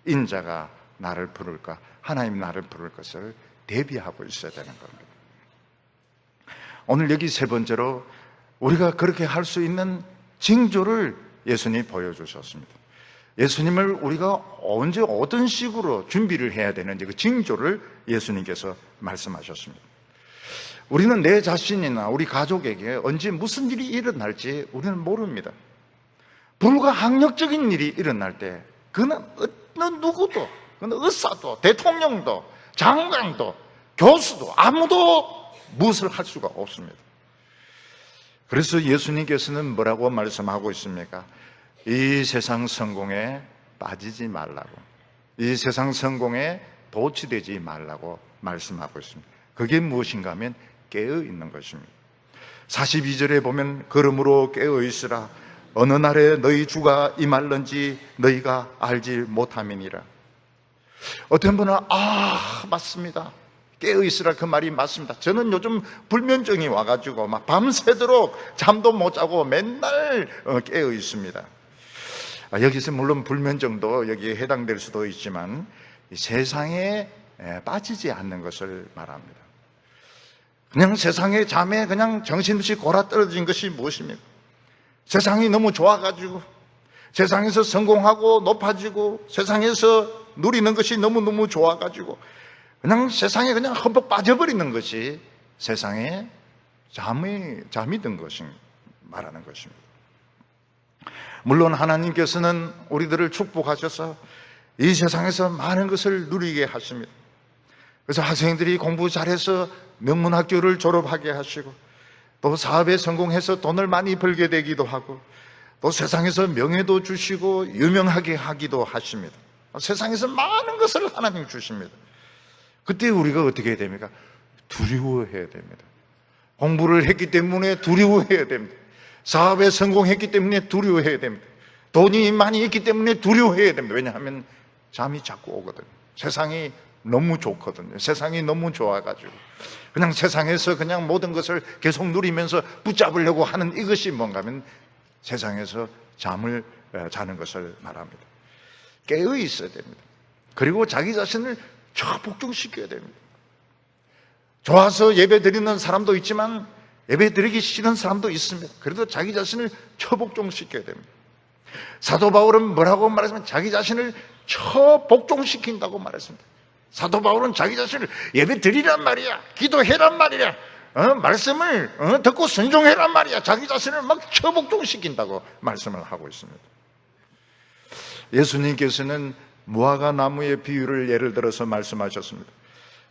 인자가 나를 부를까, 하나님 나를 부를 것을 대비하고 있어야 되는 겁니다. 오늘 여기 세 번째로 우리가 그렇게 할 수 있는 징조를 예수님이 보여주셨습니다. 예수님을 우리가 언제 어떤 식으로 준비를 해야 되는지 그 징조를 예수님께서 말씀하셨습니다. 우리는 내 자신이나 우리 가족에게 언제 무슨 일이 일어날지 우리는 모릅니다. 불가항력적인 일이 일어날 때 그는 어느 누구도, 그는 의사도 대통령도 장관도 교수도 아무도 무엇을 할 수가 없습니다. 그래서 예수님께서는 뭐라고 말씀하고 있습니까? 이 세상 성공에 빠지지 말라고, 이 세상 성공에 도취되지 말라고 말씀하고 있습니다. 그게 무엇인가 하면 깨어 있는 것입니다. 42절에 보면 그러므로 깨어 있으라, 어느 날에 너희 주가 임할는지 너희가 알지 못함이니라. 어떤 분은 맞습니다, 깨어 있으라 그 말이 맞습니다. 저는 요즘 불면증이 와가지고 막 밤새도록 잠도 못 자고 맨날 깨어 있습니다. 여기서 물론 불면증도 여기에 해당될 수도 있지만 세상에 빠지지 않는 것을 말합니다. 그냥 세상의 잠에 그냥 정신없이 골아떨어진 것이 무엇입니까? 세상이 너무 좋아가지고, 세상에서 성공하고 높아지고, 세상에서 누리는 것이 너무너무 좋아가지고 그냥 세상에 그냥 흠뻑 빠져버리는 것이 세상에 잠이 든 것을 말하는 것입니다. 물론 하나님께서는 우리들을 축복하셔서 이 세상에서 많은 것을 누리게 하십니다. 그래서 학생들이 공부 잘해서 명문학교를 졸업하게 하시고, 또 사업에 성공해서 돈을 많이 벌게 되기도 하고, 또 세상에서 명예도 주시고 유명하게 하기도 하십니다. 세상에서 많은 것을 하나님 주십니다. 그때 우리가 어떻게 해야 됩니까? 두려워해야 됩니다. 공부를 했기 때문에 두려워해야 됩니다. 사업에 성공했기 때문에 두려워해야 됩니다. 돈이 많이 있기 때문에 두려워해야 됩니다. 왜냐하면 잠이 자꾸 오거든요. 세상이 너무 좋거든요. 세상이 너무 좋아가지고 그냥 세상에서 그냥 모든 것을 계속 누리면서 붙잡으려고 하는 이것이 뭔가 하면 세상에서 잠을 자는 것을 말합니다. 깨어 있어야 됩니다. 그리고 자기 자신을 복종시켜야 됩니다. 좋아서 예배 드리는 사람도 있지만 예배 드리기 싫은 사람도 있습니다. 그래도 자기 자신을 처복종시켜야 됩니다. 사도 바울은 뭐라고 말했습니까? 자기 자신을 처복종시킨다고 말했습니다. 사도 바울은 자기 자신을 예배 드리란 말이야, 기도해란 말이야, 말씀을 듣고 순종해란 말이야, 자기 자신을 막 처복종시킨다고 말씀을 하고 있습니다. 예수님께서는 무화과 나무의 비유를 예를 들어서 말씀하셨습니다.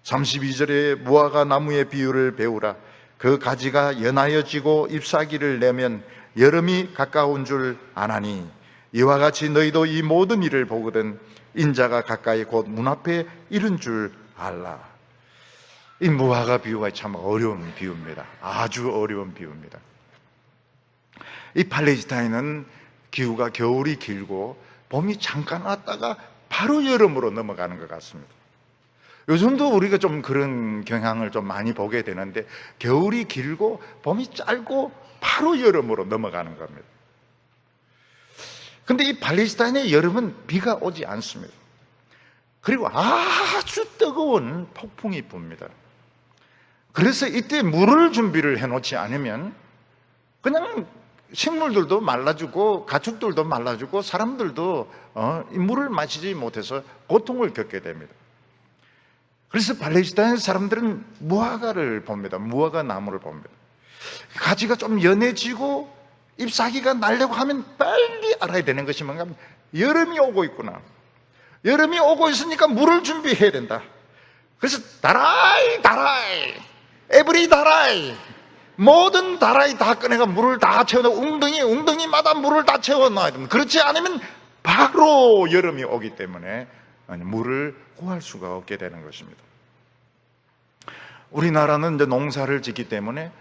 32절에 무화과 나무의 비유를 배우라. 그 가지가 연하여지고 잎사귀를 내면 여름이 가까운 줄 아나니 이와 같이 너희도 이 모든 일을 보거든 인자가 가까이 곧 문 앞에 이른 줄 알라. 이 무화과 비유가 참 어려운 비유입니다. 아주 어려운 비유입니다. 이 팔레스타인은 기후가 겨울이 길고 봄이 잠깐 왔다가 바로 여름으로 넘어가는 것 같습니다. 요즘도 우리가 좀 그런 경향을 좀 많이 보게 되는데 겨울이 길고 봄이 짧고 바로 여름으로 넘어가는 겁니다. 근데 이 팔레스타인의 여름은 비가 오지 않습니다. 그리고 아주 뜨거운 폭풍이 붑니다. 그래서 이때 물을 준비를 해놓지 않으면 그냥 식물들도 말라주고 가축들도 말라주고 사람들도 이 물을 마시지 못해서 고통을 겪게 됩니다. 그래서 팔레스타인 사람들은 무화과를 봅니다. 무화과 나무를 봅니다. 가지가 좀 연해지고 잎사귀가 날려고 하면 빨리 알아야 되는 것이 뭔가 하면 여름이 오고 있구나. 여름이 오고 있으니까 물을 준비해야 된다. 그래서 다라이 에브리 다라이 모든 다라이 다 꺼내가 물을 다 채워놓고 웅덩이마다 물을 다 채워놔야 됩니다. 그렇지 않으면 바로 여름이 오기 때문에 물을 구할 수가 없게 되는 것입니다. 우리나라는 이제 농사를 짓기 때문에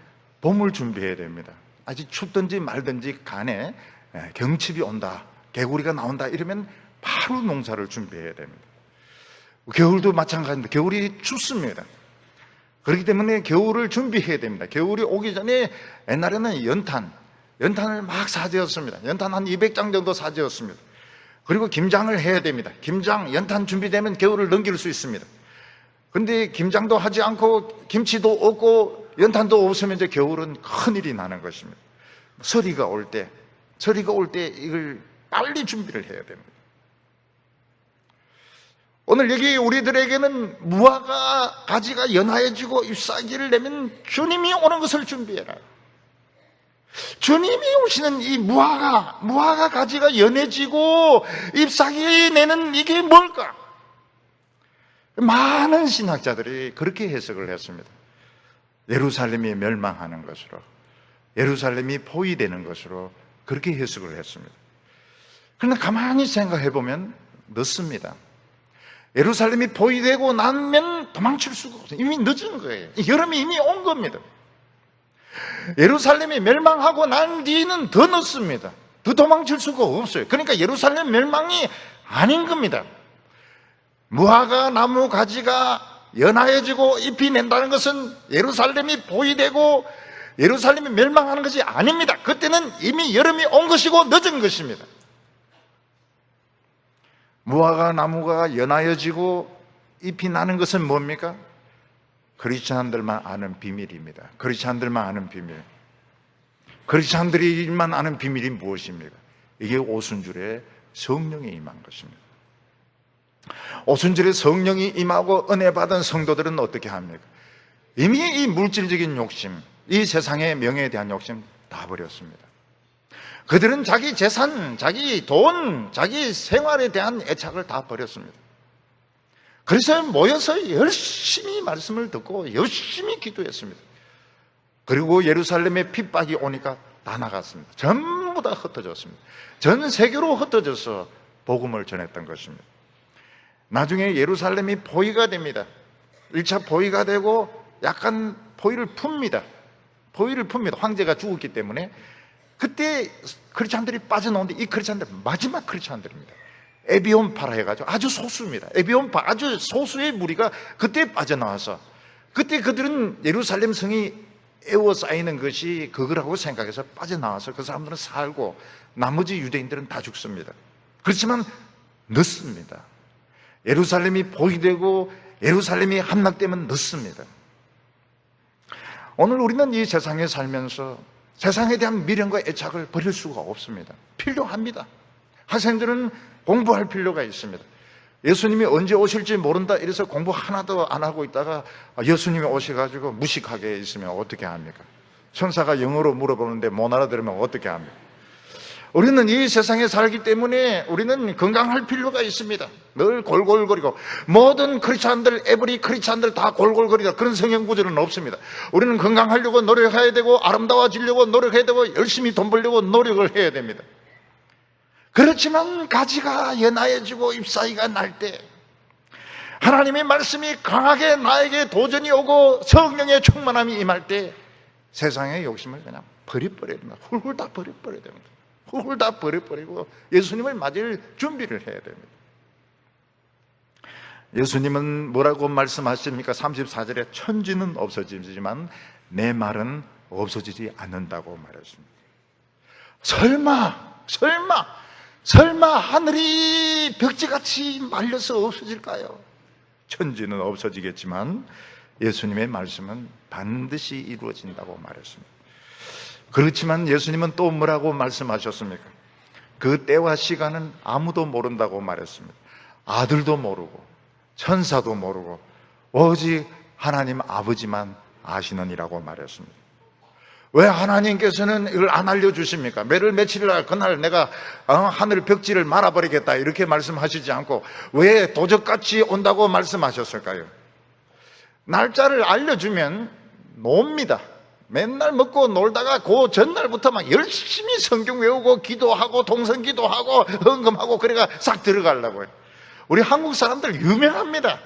봄을 준비해야 됩니다. 아직 춥든지 말든지 간에 경칩이 온다, 개구리가 나온다 이러면 바로 농사를 준비해야 됩니다. 겨울도 마찬가지입니다. 겨울이 춥습니다. 그렇기 때문에 겨울을 준비해야 됩니다. 겨울이 오기 전에 옛날에는 연탄을 막 사재었습니다. 연탄 한 200장 정도 사재었습니다. 그리고 김장을 해야 됩니다. 김장, 연탄 준비되면 겨울을 넘길 수 있습니다. 그런데 김장도 하지 않고 김치도 없고 연탄도 없으면 이제 겨울은 큰일이 나는 것입니다. 서리가 올 때 이걸 빨리 준비를 해야 됩니다. 오늘 여기 우리들에게는 무화과 가지가 연하여지고 잎사귀를 내면 주님이 오는 것을 준비해라. 주님이 오시는 이 무화과 가지가 연해지고 잎사귀 내는 이게 뭘까? 많은 신학자들이 그렇게 해석을 했습니다. 예루살렘이 멸망하는 것으로, 예루살렘이 포위되는 것으로 그렇게 해석을 했습니다. 그러나 가만히 생각해 보면 늦습니다. 예루살렘이 포위되고 나면 도망칠 수가 없어요. 이미 늦은 거예요. 여름이 이미 온 겁니다. 예루살렘이 멸망하고 난 뒤는 더 늦습니다. 더 도망칠 수가 없어요. 그러니까 예루살렘 멸망이 아닌 겁니다. 무화과 나무 가지가 연하여지고 잎이 낸다는 것은 예루살렘이 포위되고 예루살렘이 멸망하는 것이 아닙니다. 그때는 이미 여름이 온 것이고 늦은 것입니다. 무화과 나무가 연하여지고 잎이 나는 것은 뭡니까? 크리스찬들만 아는 비밀입니다. 크리스찬들만 아는 비밀. 크리스찬들이만 아는 비밀이 무엇입니까? 이게 오순절에 성령이 임한 것입니다. 오순절에 성령이 임하고 은혜 받은 성도들은 어떻게 합니까? 이미 이 물질적인 욕심, 이 세상의 명예에 대한 욕심 다 버렸습니다. 그들은 자기 재산, 자기 돈, 자기 생활에 대한 애착을 다 버렸습니다. 그래서 모여서 열심히 말씀을 듣고 열심히 기도했습니다. 그리고 예루살렘에 핍박이 오니까 다 나갔습니다. 전부 다 흩어졌습니다. 전 세계로 흩어져서 복음을 전했던 것입니다. 나중에 예루살렘이 포위가 됩니다. 1차 포위가 되고 약간 포위를 풉니다. 황제가 죽었기 때문에. 그때 크리스찬들이 빠져나오는데 이 크리스찬들 마지막 크리스찬들입니다. 에비온파라 해가지고 아주 소수입니다. 에비온파 아주 소수의 무리가 그때 빠져나와서, 그때 그들은 예루살렘 성이 에워싸이는 것이 그거라고 생각해서 빠져나와서 그 사람들은 살고 나머지 유대인들은 다 죽습니다. 그렇지만 늦습니다. 예루살렘이 포위되고 예루살렘이 함락되면 늦습니다. 오늘 우리는 이 세상에 살면서 세상에 대한 미련과 애착을 버릴 수가 없습니다. 필요합니다. 학생들은 공부할 필요가 있습니다. 예수님이 언제 오실지 모른다 이래서 공부 하나도 안 하고 있다가 예수님이 오셔가지고 무식하게 있으면 어떻게 합니까? 천사가 영어로 물어보는데 못 알아들으면 어떻게 합니까? 우리는 이 세상에 살기 때문에 우리는 건강할 필요가 있습니다. 늘 골골거리고, 모든 크리스찬들, 에브리 크리스찬들 다 골골거리다, 그런 성경 구절은 없습니다. 우리는 건강하려고 노력해야 되고, 아름다워지려고 노력해야 되고, 열심히 돈 벌려고 노력을 해야 됩니다. 그렇지만 가지가 연하해지고 잎사귀가 날 때, 하나님의 말씀이 강하게 나에게 도전이 오고 성령의 충만함이 임할 때 세상의 욕심을 그냥 버려버려야 됩니다. 훌훌 다 버려버려야 됩니다. 훌훌 다 버려버리고 예수님을 맞을 준비를 해야 됩니다. 예수님은 뭐라고 말씀하십니까? 34절에 천지는 없어지지만 내 말은 없어지지 않는다고 말했습니다. 설마 하늘이 벽지같이 말려서 없어질까요? 천지는 없어지겠지만 예수님의 말씀은 반드시 이루어진다고 말했습니다. 그렇지만 예수님은 또 뭐라고 말씀하셨습니까? 그 때와 시간은 아무도 모른다고 말했습니다. 아들도 모르고 천사도 모르고 오직 하나님 아버지만 아시느니라고 말했습니다. 왜 하나님께서는 이걸 안 알려주십니까? 매를 며칠일 날 그날 내가 하늘 벽지를 말아버리겠다 이렇게 말씀하시지 않고 왜 도적같이 온다고 말씀하셨을까요? 날짜를 알려주면 놉니다. 맨날 먹고 놀다가 그 전날부터 막 열심히 성경 외우고 기도하고 동성기도하고 헌금하고 그래가 싹 들어가려고요. 우리 한국 사람들 유명합니다.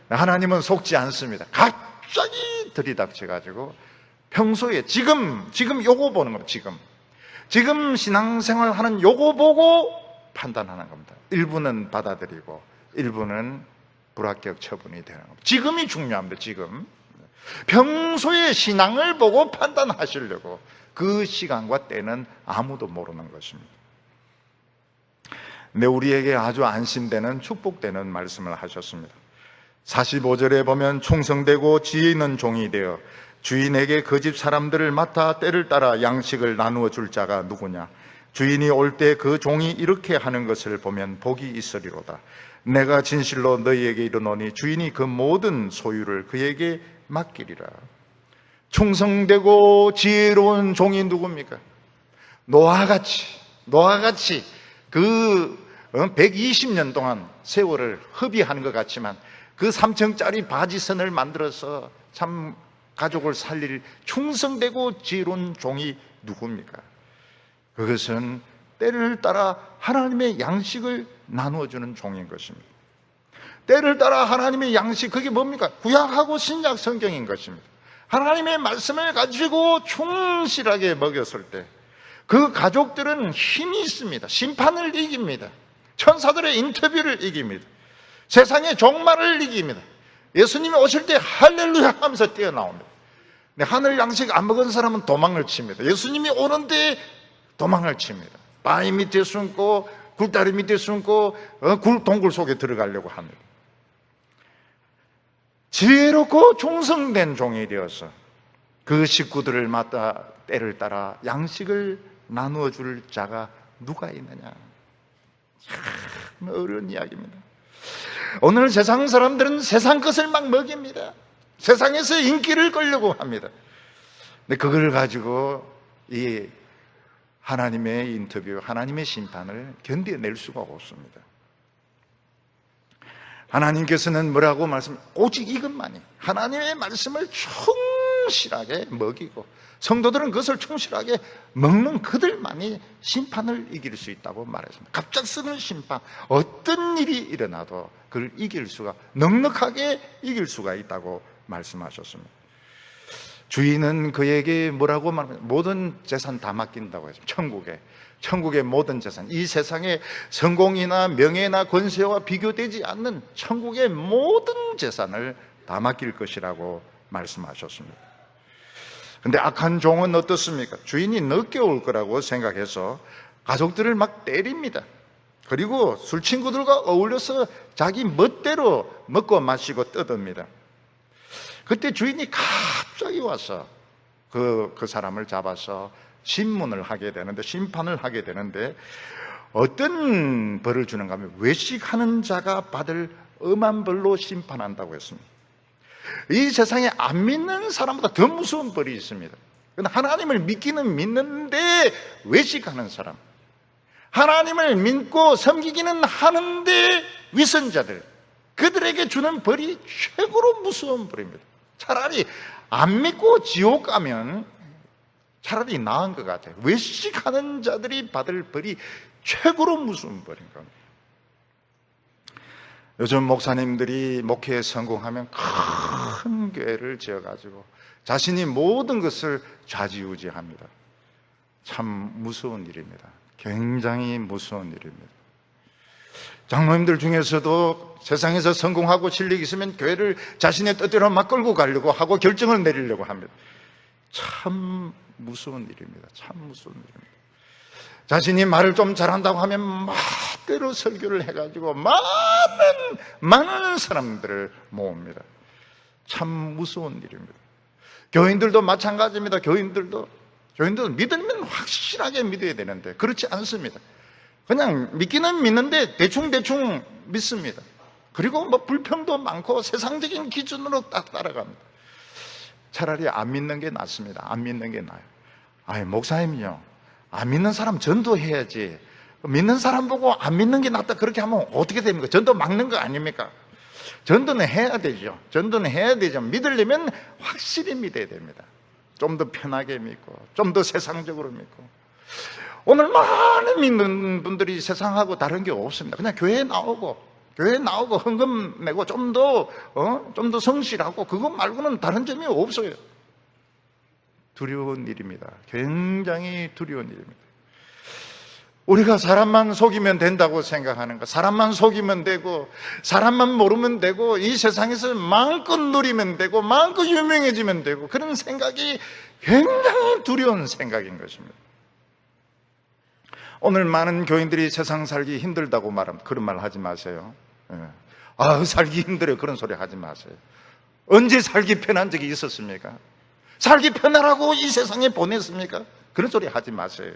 하나님은 속지 않습니다. 갑자기 들이닥쳐가지고 평소에 지금 요거 보는 겁니다. 지금 신앙생활 하는 요거 보고 판단하는 겁니다. 일부는 받아들이고 일부는 불합격 처분이 되는 겁니다. 지금이 중요합니다. 지금 평소에 신앙을 보고 판단하시려고 그 시간과 때는 아무도 모르는 것입니다. 근데 우리에게 아주 안심되는 축복되는 말씀을 하셨습니다. 45절에 보면 충성되고 지혜 있는 종이 되어 주인에게 그 집 사람들을 맡아 때를 따라 양식을 나누어 줄 자가 누구냐? 주인이 올 때 그 종이 이렇게 하는 것을 보면 복이 있으리로다. 내가 진실로 너희에게 이르노니 주인이 그 모든 소유를 그에게 맡기리라. 충성되고 지혜로운 종이 누굽니까? 노아같이 그 120년 동안 세월을 허비하는 것 같지만 그 3층짜리 바지선을 만들어서 참 가족을 살릴 충성되고 지혜로운 종이 누굽니까? 그것은 때를 따라 하나님의 양식을 나누어주는 종인 것입니다. 때를 따라 하나님의 양식, 그게 뭡니까? 구약하고 신약 성경인 것입니다. 하나님의 말씀을 가지고 충실하게 먹였을 때 그 가족들은 힘이 있습니다. 심판을 이깁니다. 천사들의 인터뷰를 이깁니다. 세상의 종말을 이깁니다. 예수님이 오실 때 할렐루야 하면서 뛰어나옵니다. 근데 하늘 양식 안 먹은 사람은 도망을 칩니다. 예수님이 오는데 도망을 칩니다. 바위 밑에 숨고 굴다리 밑에 숨고 동굴 속에 들어가려고 합니다. 지혜롭고 충성된 종이 되어서 그 식구들을 맡아 때를 따라 양식을 나누어 줄 자가 누가 있느냐? 참 어려운 이야기입니다. 오늘 세상 사람들은 세상 것을 막 먹입니다. 세상에서 인기를 끌려고 합니다. 근데 그걸 가지고 이 하나님의 인터뷰, 하나님의 심판을 견뎌낼 수가 없습니다. 하나님께서는 뭐라고 오직 이것만이 하나님의 말씀을 충실하게 먹이고 성도들은 그것을 충실하게 먹는 그들만이 심판을 이길 수 있다고 말했습니다. 갑작스러운 심판, 어떤 일이 일어나도 그걸 이길 수가, 넉넉하게 이길 수가 있다고 말씀하셨습니다. 주인은 그에게 뭐라고 말합니까? 모든 재산 다 맡긴다고 했습니다. 천국의 모든 재산, 이 세상의 성공이나 명예나 권세와 비교되지 않는 천국의 모든 재산을 다 맡길 것이라고 말씀하셨습니다. 근데 악한 종은 어떻습니까? 주인이 늦게 올 거라고 생각해서 가족들을 막 때립니다. 그리고 술 친구들과 어울려서 자기 멋대로 먹고 마시고 떠듭니다. 그때 주인이 갑자기 와서 그 사람을 잡아서 심판을 하게 되는데 어떤 벌을 주는가 하면 외식하는 자가 받을 엄한 벌로 심판한다고 했습니다. 이 세상에 안 믿는 사람보다 더 무서운 벌이 있습니다. 하나님을 믿는데 외식하는 사람, 하나님을 믿고 섬기기는 하는데 위선자들, 그들에게 주는 벌이 최고로 무서운 벌입니다. 차라리 안 믿고 지옥 가면 차라리 나은 것 같아요. 외식하는 자들이 받을 벌이 최고로 무서운 벌인 겁니다. 요즘 목사님들이 목회에 성공하면 큰 교회를 지어가지고 자신이 모든 것을 좌지우지합니다. 참 무서운 일입니다. 굉장히 무서운 일입니다. 장로님들 중에서도 세상에서 성공하고 실력이 있으면 교회를 자신의 뜻대로 막 끌고 가려고 하고 결정을 내리려고 합니다. 참 무서운 일입니다. 참 무서운 일입니다. 자신이 말을 좀 잘한다고 하면 멋대로 설교를 해가지고 많은 사람들을 모읍니다. 참 무서운 일입니다. 교인들도 마찬가지입니다. 교인들도 믿으면 확실하게 믿어야 되는데 그렇지 않습니다. 그냥 믿기는 믿는데 대충 믿습니다. 그리고 불평도 많고 세상적인 기준으로 딱 따라갑니다. 차라리 안 믿는 게 낫습니다. 안 믿는 게 나아요. 아니, 목사님요, 안 믿는 사람 전도해야지. 믿는 사람 보고 안 믿는 게 낫다 그렇게 하면 어떻게 됩니까? 전도 막는 거 아닙니까? 전도는 해야 되죠. 믿으려면 확실히 믿어야 됩니다. 좀 더 편하게 믿고 좀 더 세상적으로 믿고. 오늘 많은 믿는 분들이 세상하고 다른 게 없습니다. 그냥 교회에 나오고 헌금 내고 좀 더 성실하고 그것 말고는 다른 점이 없어요. 두려운 일입니다. 굉장히 두려운 일입니다. 우리가 사람만 속이면 된다고 생각하는 것, 사람만 속이면 되고 사람만 모르면 되고 이 세상에서 마음껏 누리면 되고 마음껏 유명해지면 되고 그런 생각이 굉장히 두려운 생각인 것입니다. 오늘 많은 교인들이 세상 살기 힘들다고 말합니다. 그런 말 하지 마세요. 살기 힘들어요. 그런 소리 하지 마세요. 언제 살기 편한 적이 있었습니까? 살기 편하라고 이 세상에 보냈습니까? 그런 소리 하지 마세요.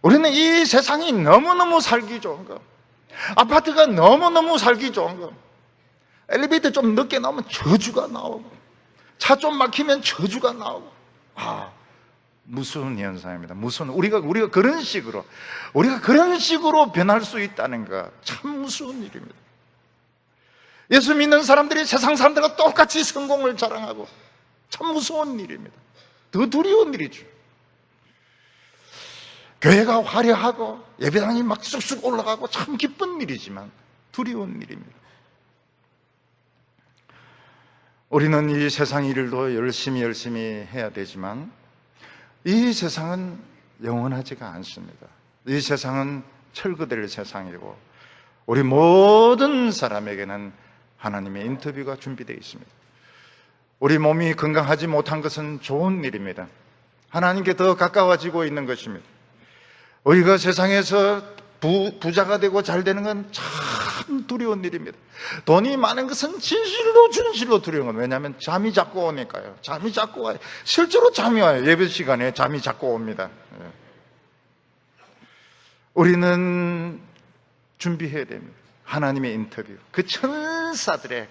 우리는 이 세상이 너무너무 살기 좋은 거, 아파트가 너무너무 살기 좋은 거, 엘리베이터 좀 늦게 나오면 저주가 나오고 차 좀 막히면 저주가 나오고, 무서운 현상입니다. 우리가 그런 식으로 변할 수 있다는 것 참 무서운 일입니다. 예수 믿는 사람들이 세상 사람들과 똑같이 성공을 자랑하고 참 무서운 일입니다. 더 두려운 일이죠. 교회가 화려하고 예배당이 막 쑥쑥 올라가고 참 기쁜 일이지만 두려운 일입니다. 우리는 이 세상 일도 열심히 해야 되지만 이 세상은 영원하지가 않습니다. 이 세상은 철거될 세상이고 우리 모든 사람에게는 하나님의 인터뷰가 준비되어 있습니다. 우리 몸이 건강하지 못한 것은 좋은 일입니다. 하나님께 더 가까워지고 있는 것입니다. 우리가 세상에서 부자가 되고 잘 되는 건 참 두려운 일입니다. 돈이 많은 것은 진실로 두려운 겁니다. 왜냐하면 잠이 자꾸 오니까요. 잠이 자꾸 와요. 실제로 잠이 와요. 예배 시간에 잠이 자꾸 옵니다. 우리는 준비해야 됩니다. 하나님의 인터뷰, 그 천사들의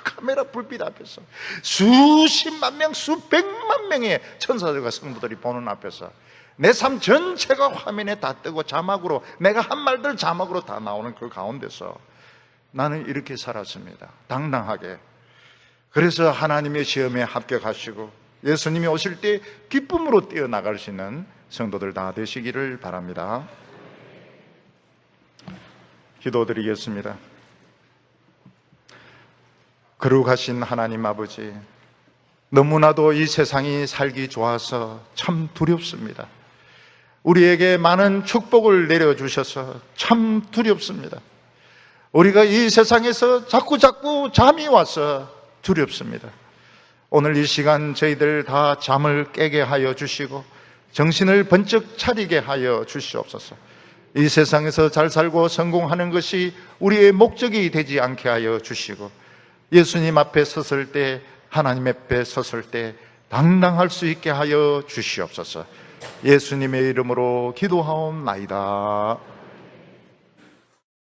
카메라 불빛 앞에서 수십만 명, 수백만 명의 천사들과 성도들이 보는 앞에서 내 삶 전체가 화면에 다 뜨고 자막으로, 내가 한 말들 자막으로 다 나오는 그 가운데서 나는 이렇게 살았습니다. 당당하게. 그래서 하나님의 시험에 합격하시고 예수님이 오실 때 기쁨으로 뛰어나갈 수 있는 성도들 다 되시기를 바랍니다. 기도드리겠습니다. 거룩하신 하나님 아버지, 너무나도 이 세상이 살기 좋아서 참 두렵습니다. 우리에게 많은 축복을 내려주셔서 참 두렵습니다. 우리가 이 세상에서 자꾸 잠이 와서 두렵습니다. 오늘 이 시간 저희들 다 잠을 깨게 하여 주시고 정신을 번쩍 차리게 하여 주시옵소서. 이 세상에서 잘 살고 성공하는 것이 우리의 목적이 되지 않게 하여 주시고 예수님 앞에 섰을 때, 하나님 앞에 섰을 때 당당할 수 있게 하여 주시옵소서. 예수님의 이름으로 기도하옵나이다.